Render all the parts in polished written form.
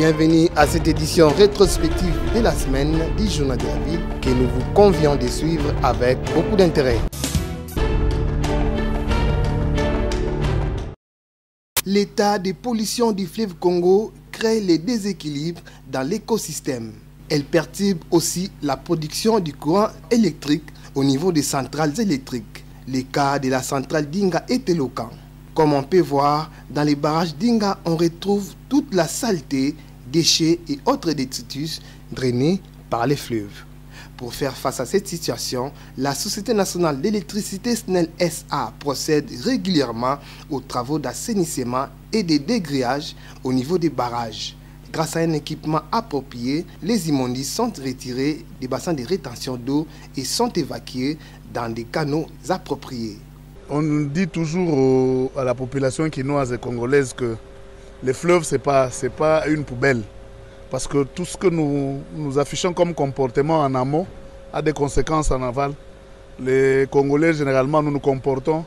Bienvenue à cette édition rétrospective de la semaine du Journal de la Ville que nous vous convions de suivre avec beaucoup d'intérêt. L'état de pollution du fleuve Congo crée les déséquilibres dans l'écosystème. Elle perturbe aussi la production du courant électrique au niveau des centrales électriques. Le cas de la centrale d'Inga est éloquent. Comme on peut voir, dans les barrages d'Inga, on retrouve toute la saleté, déchets et autres détritus drainés par les fleuves. Pour faire face à cette situation, la Société nationale d'électricité SNEL SA procède régulièrement aux travaux d'assainissement et de dégrillage au niveau des barrages. Grâce à un équipement approprié, les immondices sont retirés des bassins de rétention d'eau et sont évacués dans des canaux appropriés. On dit toujours à la population quinoise et congolaise que les fleuves, ce n'est pas une poubelle. Parce que tout ce que nous affichons comme comportement en amont a des conséquences en aval. Les Congolais, généralement, nous nous comportons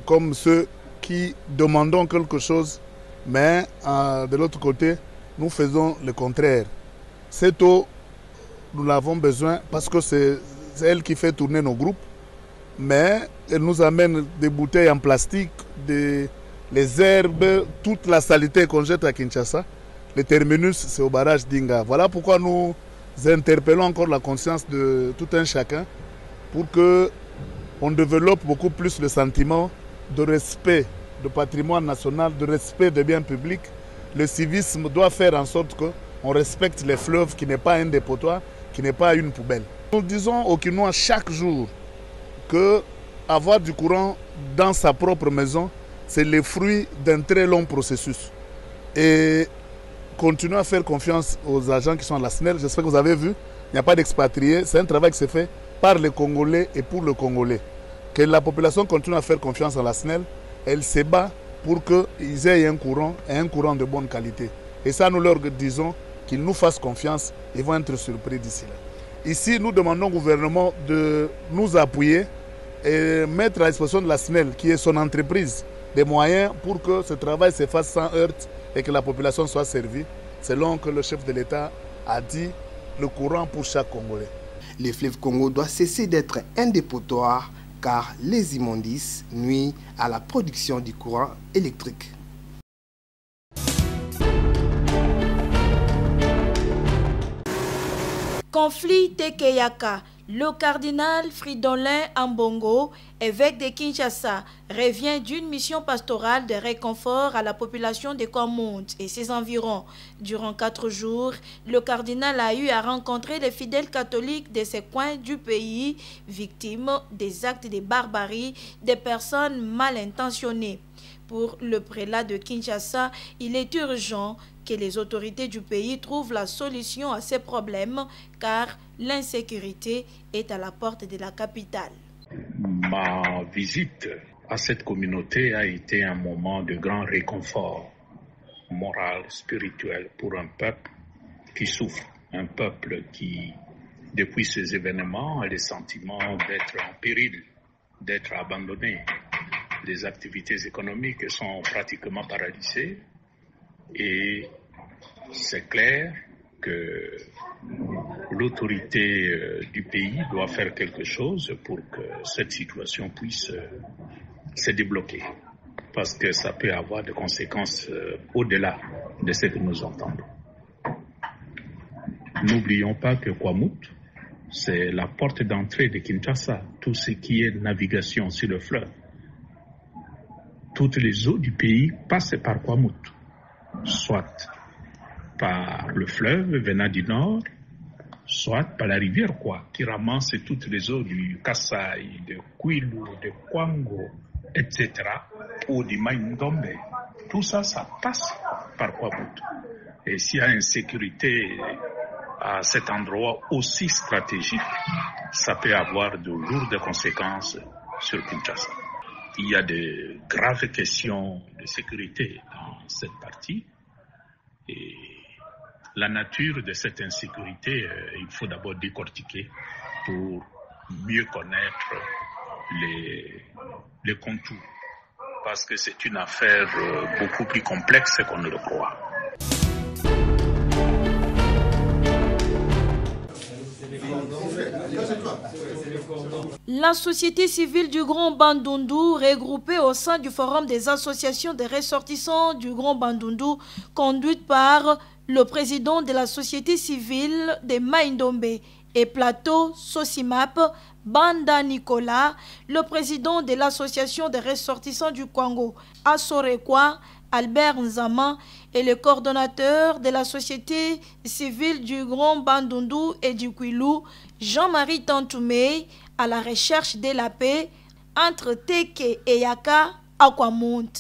comme ceux qui demandons quelque chose, mais de l'autre côté, nous faisons le contraire. Cette eau, nous l'avons besoin parce que c'est elle qui fait tourner nos groupes, mais elle nous amène des bouteilles en plastique, les herbes, toute la saleté qu'on jette à Kinshasa. Le terminus, c'est au barrage d'Inga. Voilà pourquoi nous interpellons encore la conscience de tout un chacun pour qu'on développe beaucoup plus le sentiment de respect du patrimoine national, de respect des biens publics. Le civisme doit faire en sorte qu'on respecte les fleuves, qui n'est pas un dépotoir, qui n'est pas une poubelle. Nous disons aux Kinois chaque jour qu'avoir du courant dans sa propre maison, c'est le fruit d'un très long processus. Et continuez à faire confiance aux agents qui sont à la SNEL. J'espère que vous avez vu, il n'y a pas d'expatriés. C'est un travail qui se fait par les Congolais et pour le Congolais. Que la population continue à faire confiance à la SNEL. Elle se bat pour qu'ils aient un courant et un courant de bonne qualité. Et ça, nous leur disons qu'ils nous fassent confiance. Ils vont être surpris d'ici là. Ici, nous demandons au gouvernement de nous appuyer et mettre à disposition de la SNEL, qui est son entreprise, des moyens pour que ce travail se fasse sans heurts et que la population soit servie, selon que le chef de l'État a dit, le courant pour chaque Congolais. Le fleuve Congo doit cesser d'être un dépotoir car les immondices nuisent à la production du courant électrique. Conflit Tekeyaka. Le cardinal Fridolin Ambongo, évêque de Kinshasa, revient d'une mission pastorale de réconfort à la population de Kwamout et ses environs. Durant 4 jours, le cardinal a eu à rencontrer les fidèles catholiques de ces coins du pays, victimes des actes de barbarie des personnes mal intentionnées. Pour le prélat de Kinshasa, il est urgent que les autorités du pays trouvent la solution à ces problèmes car l'insécurité est à la porte de la capitale. Ma visite à cette communauté a été un moment de grand réconfort moral, spirituel pour un peuple qui souffre, un peuple qui, depuis ces événements, a le sentiment d'être en péril, d'être abandonné. Les activités économiques sont pratiquement paralysées et c'est clair que l'autorité du pays doit faire quelque chose pour que cette situation puisse se débloquer. Parce que ça peut avoir des conséquences au-delà de ce que nous entendons. N'oublions pas que Kwamout, c'est la porte d'entrée de Kinshasa. Tout ce qui est navigation sur le fleuve. Toutes les eaux du pays passent par Kwamout, soit par le fleuve venant du nord, soit par la rivière Kwa, qui ramasse toutes les eaux du Kasaï, de Kwilu, de Kwango, etc., ou du Maïndombe. Tout ça, ça passe par Kwamout. Et s'il y a insécurité à cet endroit aussi stratégique, ça peut avoir de lourdes conséquences sur Kinshasa. Il y a de graves questions de sécurité dans cette partie. Et la nature de cette insécurité, il faut d'abord décortiquer pour mieux connaître les contours. Parce que c'est une affaire beaucoup plus complexe qu'on ne le croit. La société civile du Grand Bandundu, regroupée au sein du Forum des associations des ressortissants du Grand Bandundu, conduite par le président de la société civile de Mai-Ndombe et Plateau Sosimap, Banda Nicolas, le président de l'association des ressortissants du Congo, Assorekwa, Albert Nzama, et le coordonnateur de la société civile du Grand Bandundu et du Kwilu, Jean-Marie Tantoumé, à la recherche de la paix entre Teke et Yaka à Kwamount.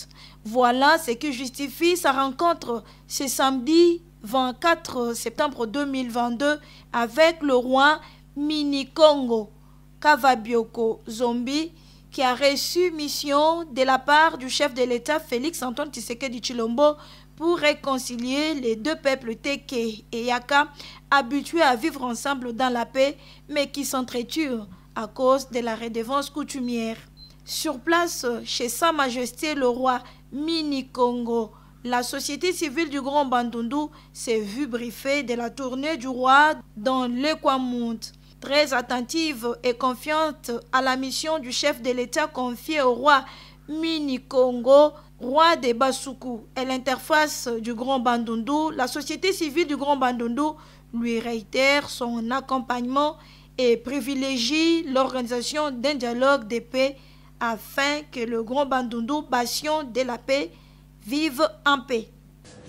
Voilà ce qui justifie sa rencontre ce samedi 24 septembre 2022 avec le roi Mini-Congo Kavabioko Zombi, qui a reçu mission de la part du chef de l'État Félix-Antoine Tshisekedi Tshilombo pour réconcilier les deux peuples Teke et Yaka, habitués à vivre ensemble dans la paix, mais qui s'entretuent à cause de la redevance coutumière. Sur place, chez Sa Majesté le roi Mini-Congo, la société civile du Grand Bandundu s'est vue briefer de la tournée du roi dans le Kwamount. Très attentive et confiante à la mission du chef de l'État confiée au roi Mini-Congo, roi des Basuku, et l'interface du Grand Bandundu, la société civile du Grand Bandundu lui réitère son accompagnement et privilégie l'organisation d'un dialogue de paix afin que le Grand Bandundu, bastion de la paix, vive en paix.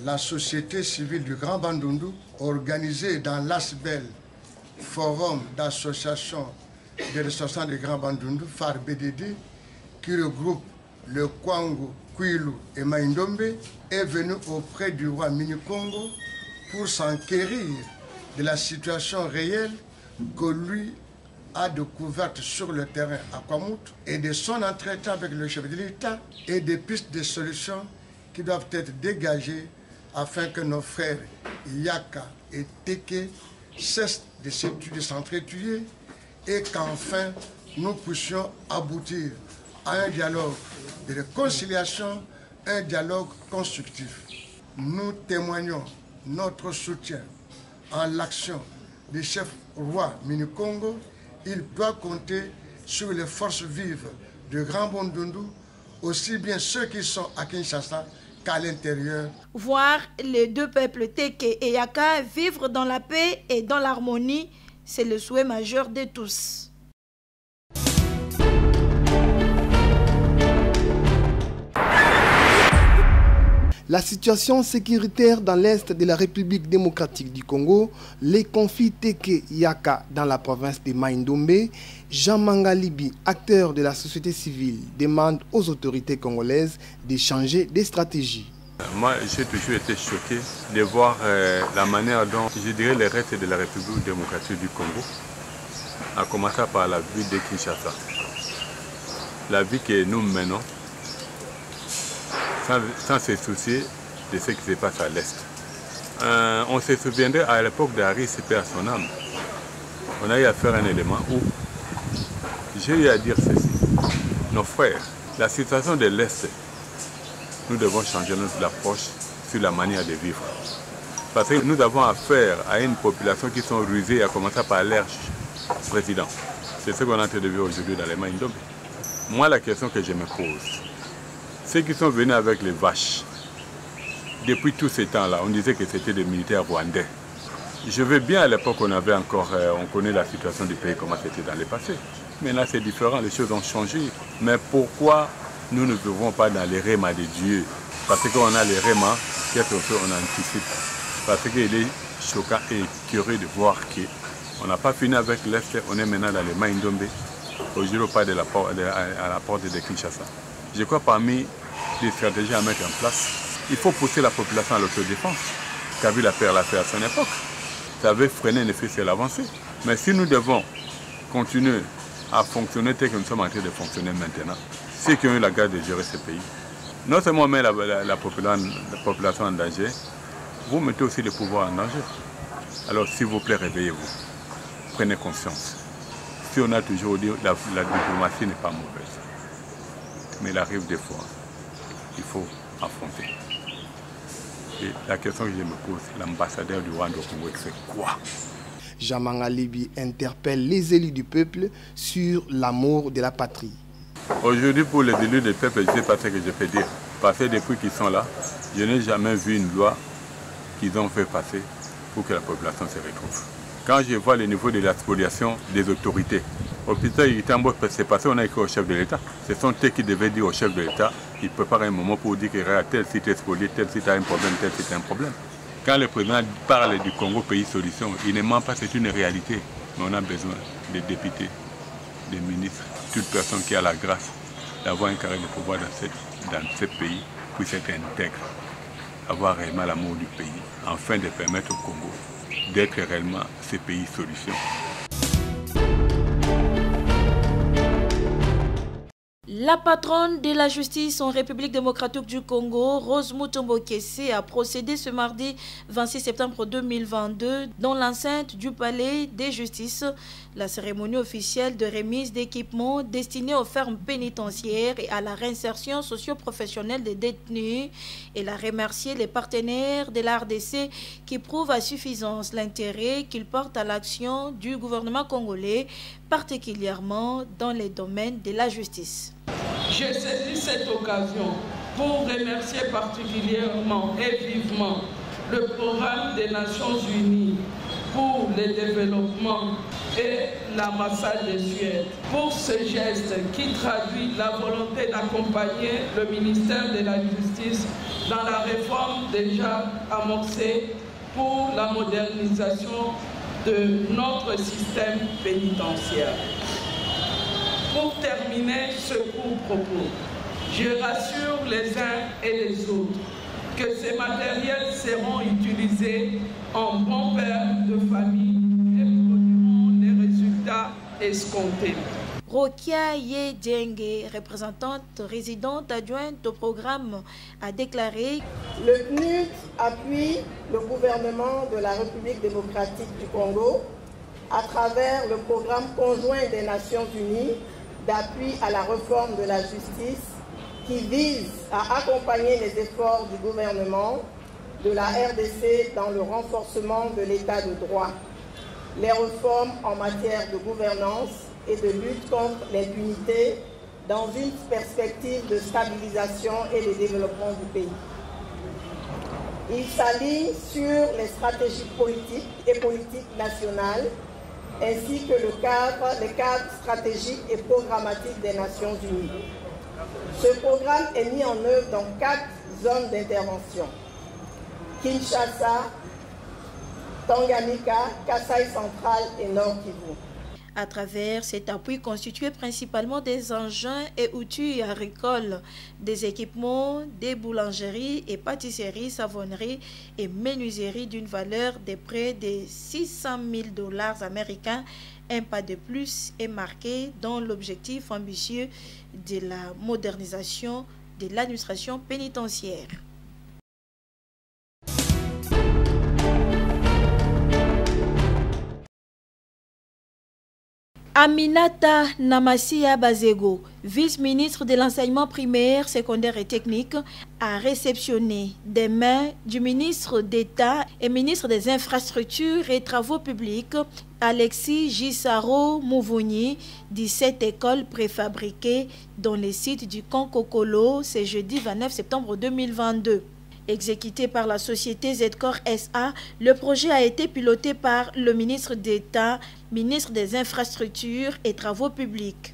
La société civile du Grand Bandundu, organisée dans l'ASBEL, Forum d'associations des ressortissants du Grand Bandundu, FAR-BDD, qui regroupe le Kwango, Kwilu et Mai-Ndombe, est venue auprès du roi Mini-Congo pour s'enquérir de la situation réelle que lui a découverte sur le terrain à Kwamount et de son entretien avec le chef de l'État et des pistes de solutions qui doivent être dégagées afin que nos frères Yaka et Teke cessent de s'entretuer et qu'enfin nous puissions aboutir à un dialogue de réconciliation, un dialogue constructif. Nous témoignons notre soutien en l'action du chef roi Mini-Congo. Il doit compter sur les forces vives du Grand Bandundu, aussi bien ceux qui sont à Kinshasa qu'à l'intérieur. Voir les deux peuples Teke et Yaka vivre dans la paix et dans l'harmonie, c'est le souhait majeur de tous. La situation sécuritaire dans l'est de la République démocratique du Congo, les conflits Teke-Yaka dans la province de Mai-Ndombe, Jean Mangalibi, acteur de la société civile, demande aux autorités congolaises de changer de stratégie. Moi, j'ai toujours été choqué de voir la manière dont, je dirais, les restes de la République démocratique du Congo, à commencer par la ville de Kinshasa. La vie que nous menons, sans se soucier de ce qui se passe à l'Est. On se souviendrait à l'époque d'Harry Super son âme. On a eu à faire un élément où j'ai eu à dire ceci. Nos frères, la situation de l'Est, nous devons changer notre approche sur la manière de vivre. Parce que nous avons affaire à une population qui sont rusées, à commencer par leur président. C'est ce qu'on a en train de vivre aujourd'hui dans les Mai-Ndombe. Moi, la question que je me pose, ceux qui sont venus avec les vaches, depuis tous ces temps-là, on disait que c'était des militaires rwandais. Je veux bien à l'époque, on avait encore, on connaît la situation du pays, comment c'était dans le passé. Maintenant c'est différent, les choses ont changé. Mais pourquoi nous ne vivons pas dans les rémas de Dieu? Parce qu'on a les rémas, qu'est-ce qu'on fait? On anticipe. Parce qu'il est choquant et curieux de voir qu'on n'a pas fini avec l'Est, on est maintenant dans les Mai-Ndombe, aujourd'hui pas à la porte de Kinshasa. Je crois parmi les stratégies à mettre en place, il faut pousser la population à l'autodéfense. Kabila l'a fait à son époque. Ça avait freiné ne fait l'avancée. Mais si nous devons continuer à fonctionner tel que nous sommes en train de fonctionner maintenant, ceux qui ont eu la garde de gérer ce pays, non seulement on met la population en danger, vous mettez aussi le pouvoir en danger. Alors s'il vous plaît, réveillez-vous. Prenez conscience. Si on a toujours dit la diplomatie n'est pas mauvaise. Mais il arrive des fois, il faut affronter. Et la question que je me pose, l'ambassadeur du Rwanda au Congo, c'est quoi? Jean Mangalibi interpelle les élus du peuple sur l'amour de la patrie. Aujourd'hui, pour les élus du peuple, je ne sais pas ce que je peux dire. Parce que depuis qu'ils sont là, je n'ai jamais vu une loi qu'ils ont fait passer pour que la population se retrouve. Quand je vois le niveau de la spoliation des autorités, au Pétain, c'est passé, on a écrit au chef de l'État. Ce sont eux qui devaient dire au chef de l'État, il prépare un moment pour dire que tel site est spolié, tel site a un problème, tel site a un problème. Quand le président parle du Congo pays solution, il ne ment pas, c'est une réalité. Mais on a besoin des députés, des ministres, toute personne qui a la grâce d'avoir un carré de pouvoir dans ce pays puisse être intègre, avoir réellement l'amour du pays, afin de permettre au Congo d'être réellement ce pays solution. La patronne de la justice en République démocratique du Congo, Rose Mutombo Kessé, a procédé ce mardi 26 septembre 2022 dans l'enceinte du palais des justices. La cérémonie officielle de remise d'équipements destinés aux fermes pénitentiaires et à la réinsertion socio-professionnelle des détenus. Elle a remercié les partenaires de la RDC qui prouvent à suffisance l'intérêt qu'ils portent à l'action du gouvernement congolais, particulièrement dans les domaines de la justice. Je saisis cette occasion pour remercier particulièrement et vivement le programme des Nations Unies pour le développement et l'ambassade de Suède pour ce geste qui traduit la volonté d'accompagner le ministère de la Justice dans la réforme déjà amorcée pour la modernisation de notre système pénitentiaire. Pour terminer ce court propos, je rassure les uns et les autres que ces matériels seront utilisés en bon père de famille et produiront les résultats escomptés. Rokia Yedjenge, représentante résidente adjointe au programme, a déclaré: Le PNUD appuie le gouvernement de la République démocratique du Congo à travers le programme conjoint des Nations Unies d'appui à la réforme de la justice qui vise à accompagner les efforts du gouvernement de la RDC dans le renforcement de l'état de droit, les réformes en matière de gouvernance et de lutte contre l'impunité dans une perspective de stabilisation et de développement du pays. Il s'aligne sur les stratégies politiques et politiques nationales ainsi que les cadres stratégiques et programmatiques des Nations Unies. Ce programme est mis en œuvre dans 4 zones d'intervention: Kinshasa, Tanganyika, Kasaï central et Nord Kivu. À travers cet appui constitué principalement des engins et outils agricoles, des équipements, des boulangeries et pâtisseries, savonneries et menuiseries d'une valeur de près de 600 000 $ américains, un pas de plus est marqué dans l'objectif ambitieux de la modernisation de l'administration pénitentiaire. Aminata Namasia Bazego, vice-ministre de l'enseignement primaire, secondaire et technique, a réceptionné des mains du ministre d'État et ministre des Infrastructures et Travaux publics, Alexis Gisaro Mouvouni, 17 écoles préfabriquées dans les sites du Konkokolo ce jeudi 29 septembre 2022. Exécuté par la société Zedcor SA, le projet a été piloté par le ministre d'État, ministre des Infrastructures et Travaux publics.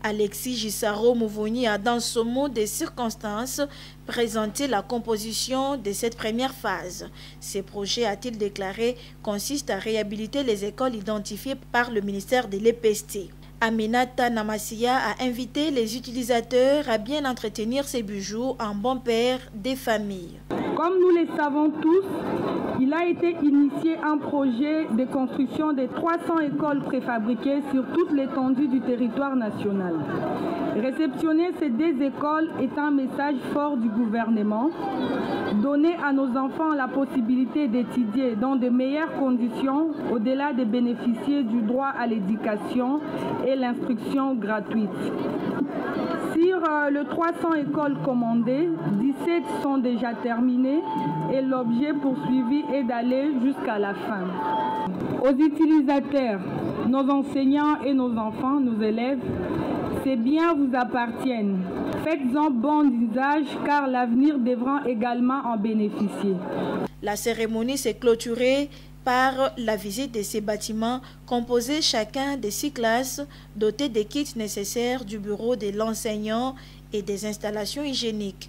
Alexis Gisaro Mouvouni a dans ce mot des circonstances présenté la composition de cette première phase. Ce projet, a-t-il déclaré, consiste à réhabiliter les écoles identifiées par le ministère de l'EPST. Aminata Namasia a invité les utilisateurs à bien entretenir ces bijoux en bon père des familles. Comme nous le savons tous, il a été initié un projet de construction de 300 écoles préfabriquées sur toute l'étendue du territoire national. Réceptionner ces 2 écoles est un message fort du gouvernement. Donner à nos enfants la possibilité d'étudier dans de meilleures conditions, au-delà de bénéficier du droit à l'éducation et l'instruction gratuite. Si Sur les 300 écoles commandées, 17 sont déjà terminées et l'objet poursuivi est d'aller jusqu'à la fin. Aux utilisateurs, nos enseignants et nos enfants, nos élèves, ces biens vous appartiennent. Faites-en bon usage car l'avenir devra également en bénéficier. La cérémonie s'est clôturée par la visite de ces bâtiments composés chacun de 6 classes dotés des kits nécessaires du bureau de l'enseignant et des installations hygiéniques.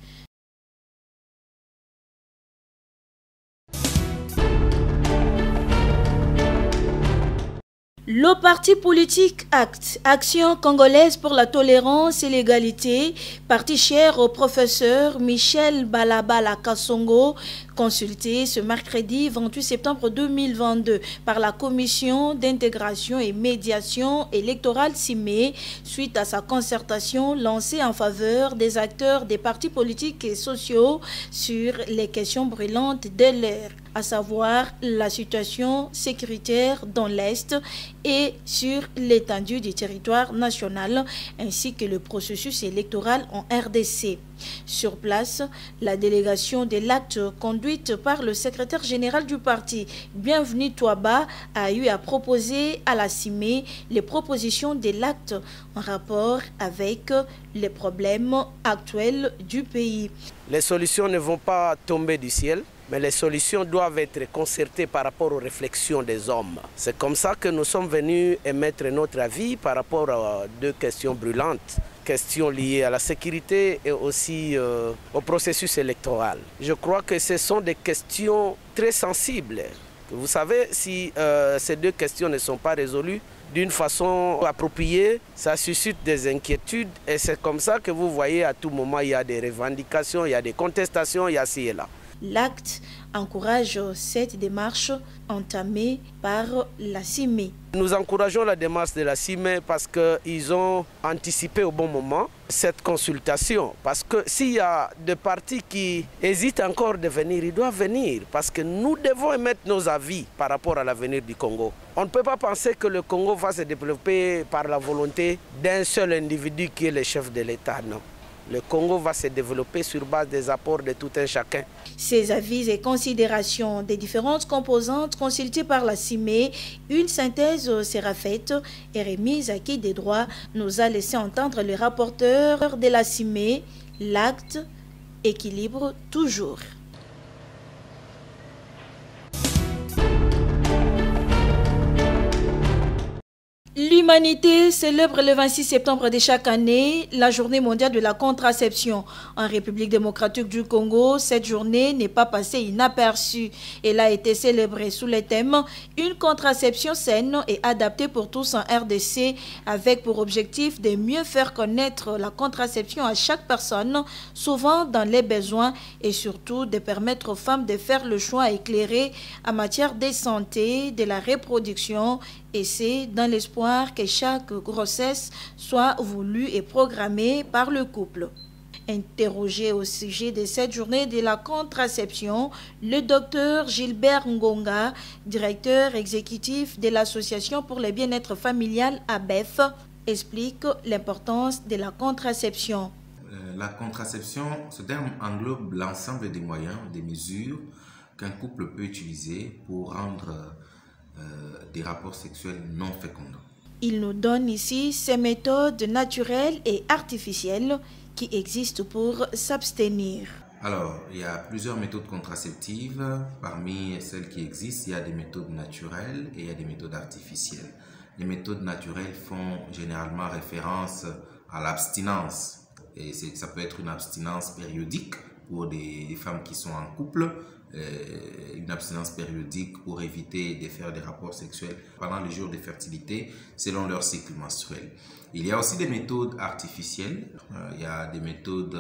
Le parti politique ACT, Action congolaise pour la tolérance et l'égalité, parti cher au professeur Michel Balabala Kassongo, consulté ce mercredi 28 septembre 2022 par la commission d'intégration et médiation électorale CIME suite à sa concertation lancée en faveur des acteurs des partis politiques et sociaux sur les questions brûlantes de l'ère, à savoir la situation sécuritaire dans l'Est et sur l'étendue du territoire national, ainsi que le processus électoral en RDC. Sur place, la délégation de l'acte conduite par le secrétaire général du parti, Bienvenue Touaba, a eu à proposer à la CIME les propositions de l'acte en rapport avec les problèmes actuels du pays. Les solutions ne vont pas tomber du ciel, mais les solutions doivent être concertées par rapport aux réflexions des hommes. C'est comme ça que nous sommes venus émettre notre avis par rapport à 2 questions brûlantes. Questions liées à la sécurité et aussi au processus électoral. Je crois que ce sont des questions très sensibles. Vous savez, si ces 2 questions ne sont pas résolues d'une façon appropriée, ça suscite des inquiétudes et c'est comme ça que vous voyez à tout moment, il y a des revendications, il y a des contestations, il y a ci et là. L'acte encourage cette démarche entamée par la CIME. Nous encourageons la démarche de la CIME parce qu'ils ont anticipé au bon moment cette consultation. Parce que s'il y a des partis qui hésitent encore de venir, ils doivent venir. Parce que nous devons émettre nos avis par rapport à l'avenir du Congo. On ne peut pas penser que le Congo va se développer par la volonté d'un seul individu qui est le chef de l'État, non. Le Congo va se développer sur base des apports de tout un chacun. Ces avis et considérations des différentes composantes consultées par la CIME, une synthèse sera faite et remise à qui des droits, nous a laissé entendre le rapporteur de la CIME. L'acte équilibre toujours. L'humanité célèbre le 26 septembre de chaque année la journée mondiale de la contraception. En République démocratique du Congo, cette journée n'est pas passée inaperçue. Elle a été célébrée sous le thème « Une contraception saine et adaptée pour tous en RDC » avec pour objectif de mieux faire connaître la contraception à chaque personne, souvent dans les besoins, et surtout de permettre aux femmes de faire le choix éclairé en matière de santé, de la reproduction, et c'est dans l'espoir que chaque grossesse soit voulue et programmée par le couple. Interrogé au sujet de cette journée de la contraception, le docteur Gilbert Ngonga, directeur exécutif de l'Association pour le bien-être familial ABEF, explique l'importance de la contraception. La contraception, ce terme englobe l'ensemble des moyens, des mesures qu'un couple peut utiliser pour rendre des rapports sexuels non fécondants. Il nous donne ici ces méthodes naturelles et artificielles qui existent pour s'abstenir. Alors, il y a plusieurs méthodes contraceptives. Parmi celles qui existent, il y a des méthodes naturelles et il y a des méthodes artificielles. Les méthodes naturelles font généralement référence à l'abstinence. Et ça peut être une abstinence périodique pour des femmes qui sont en couple, une abstinence périodique pour éviter de faire des rapports sexuels pendant les jours de fertilité selon leur cycle menstruel. Il y a aussi des méthodes artificielles, il y a des méthodes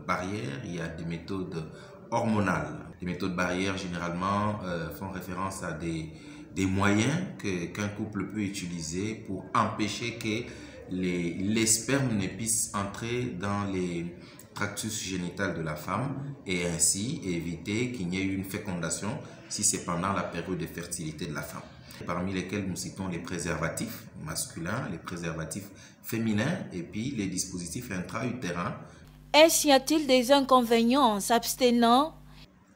barrières, il y a des méthodes hormonales. Les méthodes barrières généralement font référence à des moyens qu'un couple peut utiliser pour empêcher que les spermes ne puissent entrer dans les tractus génital de la femme et ainsi éviter qu'il n'y ait une fécondation si c'est pendant la période de fertilité de la femme. parmi lesquels nous citons les préservatifs masculins, les préservatifs féminins et puis les dispositifs intra-utérins. Est-ce y a-t-il des inconvénients en s'abstenant?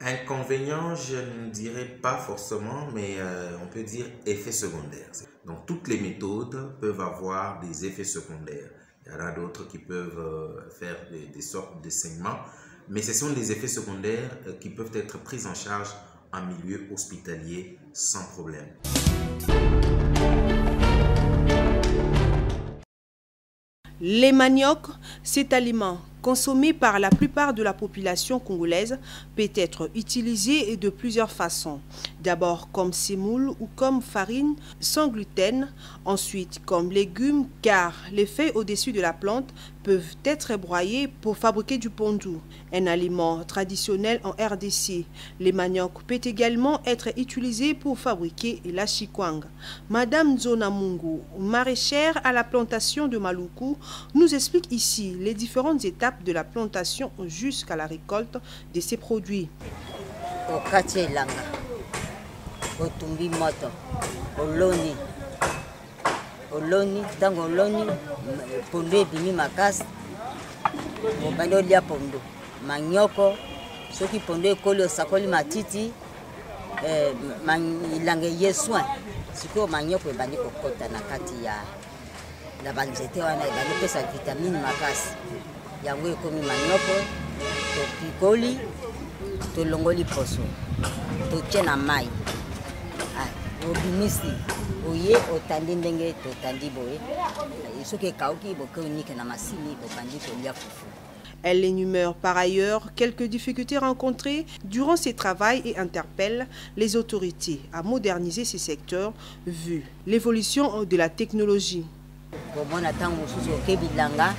Inconvénients, je ne dirais pas forcément, mais on peut dire effets secondaires. Donc toutes les méthodes peuvent avoir des effets secondaires. Il y en a d'autres qui peuvent faire des sortes de saignements, mais ce sont des effets secondaires qui peuvent être pris en charge en milieu hospitalier sans problème. Les maniocs, cet aliment consommé par la plupart de la population congolaise, peut être utilisé de plusieurs façons. D'abord comme semoule ou comme farine sans gluten, ensuite comme légumes car les feuilles au-dessus de la plante peuvent être broyées pour fabriquer du pondu, un aliment traditionnel en RDC. Les maniocs peuvent également être utilisés pour fabriquer la chikwang. Madame Zona Mungu, maraîchère à la plantation de Maluku, nous explique ici les différentes étapes de la plantation jusqu'à la récolte de ces produits. Oloni tango oloni pondo ebimi makasi mobali olia pondo manyoko soki pondo ekoli osakoli matiti ilange ye soin sikoyo manyoko ebandi kokota na kati ya banzete wana ebandi kopesa vitamine makasi yango ekomi manyoko topikoli tolongoli poso totie na mai obimisi oye otandi ndenge totandi boye soki ekauki bokeunike na masini bobandi kolia fufu. Elle énumère par ailleurs quelques difficultés rencontrées durant ces travaux et interpelle les autorités à moderniser ces secteurs vu l'évolution de la technologie. Komona tango mosusu okebilanga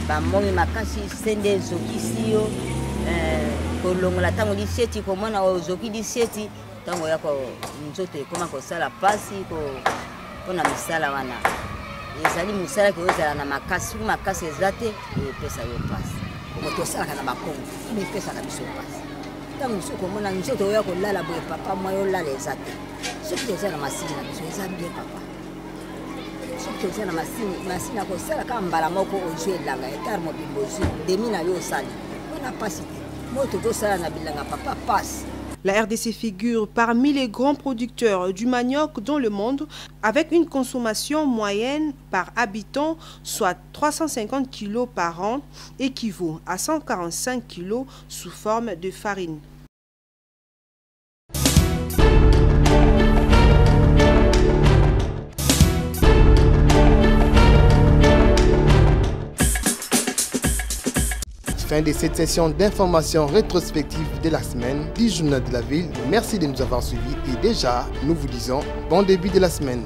bamongi makasi sende ezokisi yo kolongola tango lisieti komona ozoki lisieti tango yako nzoto ekoma kosala pasi mpona misala wana ezali misala kozala na makasi eza te epesa yo pasi moto osalaka na bakongo epesaka biso pasi tango mosusu komona nzoto oya kolala boye papa mwa yo olala eza te soki eza na masini na biso eza bie papa soki eza na masini ya kosala kaka mbala moko ozwi elanga etare mobimbo ozwi demi na yo osali wana pasi te moto tozosala na bilanga papa pasi. La RDC figure parmi les grands producteurs du manioc dans le monde avec une consommation moyenne par habitant, soit 350 kg par an, équivaut à 145 kg sous forme de farine. Fin de cette session d'information rétrospective de la semaine du Journal de la Ville. Merci de nous avoir suivis et déjà, nous vous disons bon début de la semaine.